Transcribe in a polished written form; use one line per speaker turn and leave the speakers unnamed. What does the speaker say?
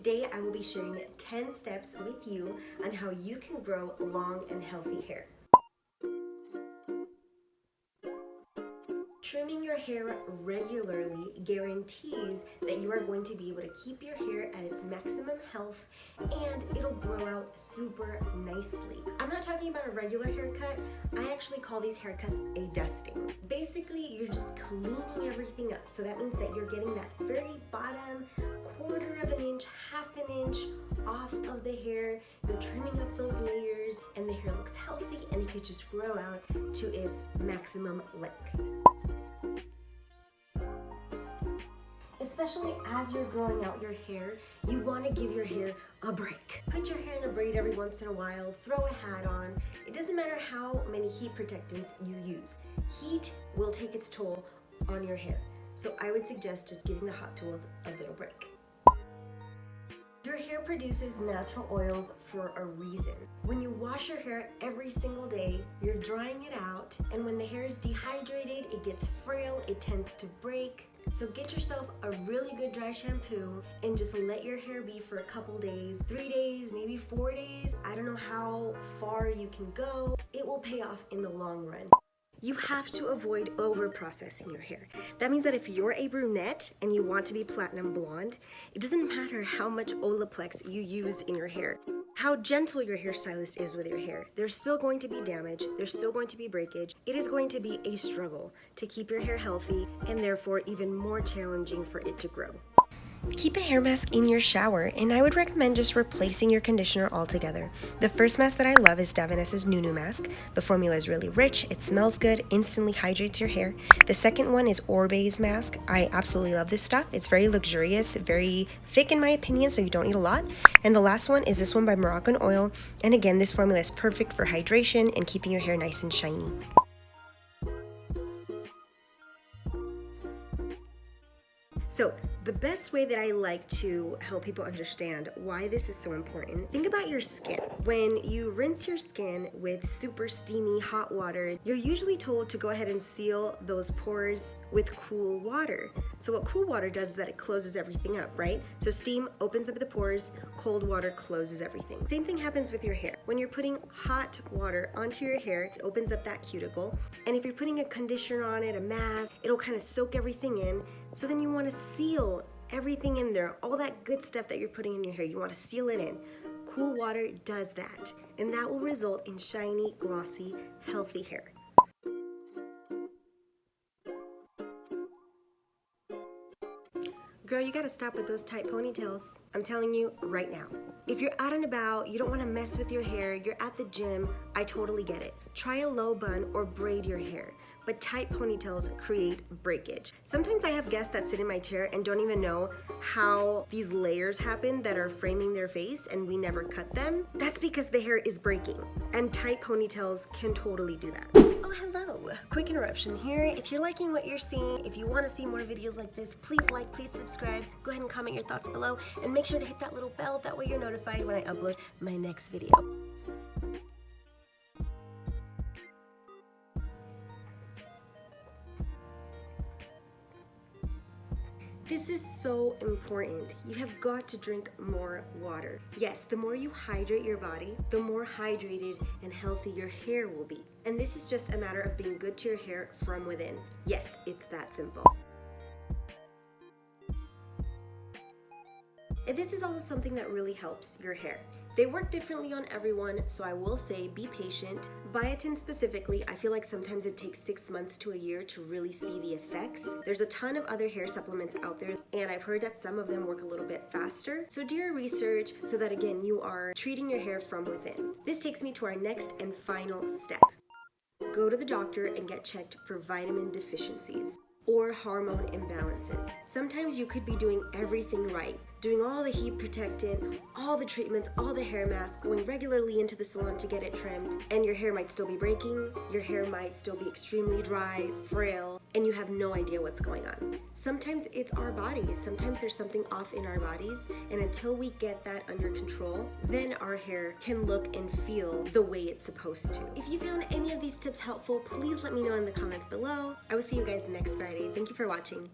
Today I will be sharing 10 steps with you on how you can grow long and healthy hair. Trimming your hair regularly guarantees that you are going to be able to keep your hair at its maximum health and it'll grow out super nicely. I'm not talking about a regular haircut. I actually call these haircuts a dusting. Basically, you're just cleaning everything up. So that means that you're getting that very bottom quarter of an inch, half an inch off of the hair. You're trimming up those layers and the hair looks healthy and it could just grow out to its maximum length. Especially as you're growing out your hair, you want to give your hair a break. Put your hair in a braid every once in a while, throw a hat on. It doesn't matter how many heat protectants you use. Heat will take its toll on your hair. So I would suggest just giving the hot tools a little break. Your hair produces natural oils for a reason. When you wash your hair every single day, you're drying it out, and when the hair is dehydrated, it gets frail, it tends to break. So get yourself a really good dry shampoo and just let your hair be for a couple days, 3 days, maybe 4 days. I don't know how far you can go. It will pay off in the long run. You have to avoid over-processing your hair. That means that if you're a brunette and you want to be platinum blonde, it doesn't matter how much Olaplex you use in your hair, how gentle your hairstylist is with your hair. There's still going to be damage, there's still going to be breakage. It is going to be a struggle to keep your hair healthy and therefore even more challenging for it to grow. Keep a hair mask in your shower, and I would recommend just replacing your conditioner altogether. The first mask that I love is Davines' Lulu mask. The formula is really rich, it smells good, instantly hydrates your hair. The second one is Oribe's mask. I absolutely love this stuff. It's very luxurious, very thick in my opinion, so you don't need a lot. And the last one is this one by Moroccan oil. And again, this formula is perfect for hydration and keeping your hair nice and shiny. So the best way that I like to help people understand why this is so important, think about your skin. When you rinse your skin with super steamy hot water, you're usually told to go ahead and seal those pores with cool water. So what cool water does is that it closes everything up, right? So steam opens up the pores, cold water closes everything. Same thing happens with your hair. When you're putting hot water onto your hair, it opens up that cuticle. And if you're putting a conditioner on it, a mask, it'll kind of soak everything in. So then you want to seal everything in there, all that good stuff that you're putting in your hair, you want to seal it in. Cool water does that, and that will result in shiny, glossy, healthy hair. Girl, you gotta stop with those tight ponytails. I'm telling you right now. If you're out and about, you don't wanna mess with your hair, you're at the gym, I totally get it. Try a low bun or braid your hair, but tight ponytails create breakage. Sometimes I have guests that sit in my chair and don't even know how these layers happen that are framing their face and we never cut them. That's because the hair is breaking, and tight ponytails can totally do that. Oh, hello. Quick interruption here. If you're liking what you're seeing, if you want to see more videos like this, please like, please subscribe. Go ahead and comment your thoughts below and make sure to hit that little bell. That way you're notified when I upload my next video. This is so important. You have got to drink more water. Yes, the more you hydrate your body, the more hydrated and healthy your hair will be. And this is just a matter of being good to your hair from within. Yes, it's that simple. And this is also something that really helps your hair. They work differently on everyone, so I will say be patient. Biotin specifically, I feel like sometimes it takes 6 months to a year to really see the effects. There's a ton of other hair supplements out there, and I've heard that some of them work a little bit faster. So do your research so that again, you are treating your hair from within. This takes me to our next and final step. Go to the doctor and get checked for vitamin deficiencies or hormone imbalances. Sometimes you could be doing everything right, doing all the heat protectant, all the treatments, all the hair masks, going regularly into the salon to get it trimmed, and your hair might still be breaking, your hair might still be extremely dry, frail, and you have no idea what's going on. Sometimes it's our bodies, sometimes there's something off in our bodies, and until we get that under control, then our hair can look and feel the way it's supposed to. If you found any of these tips helpful, please let me know in the comments below. I will see you guys next Friday. Thank you for watching.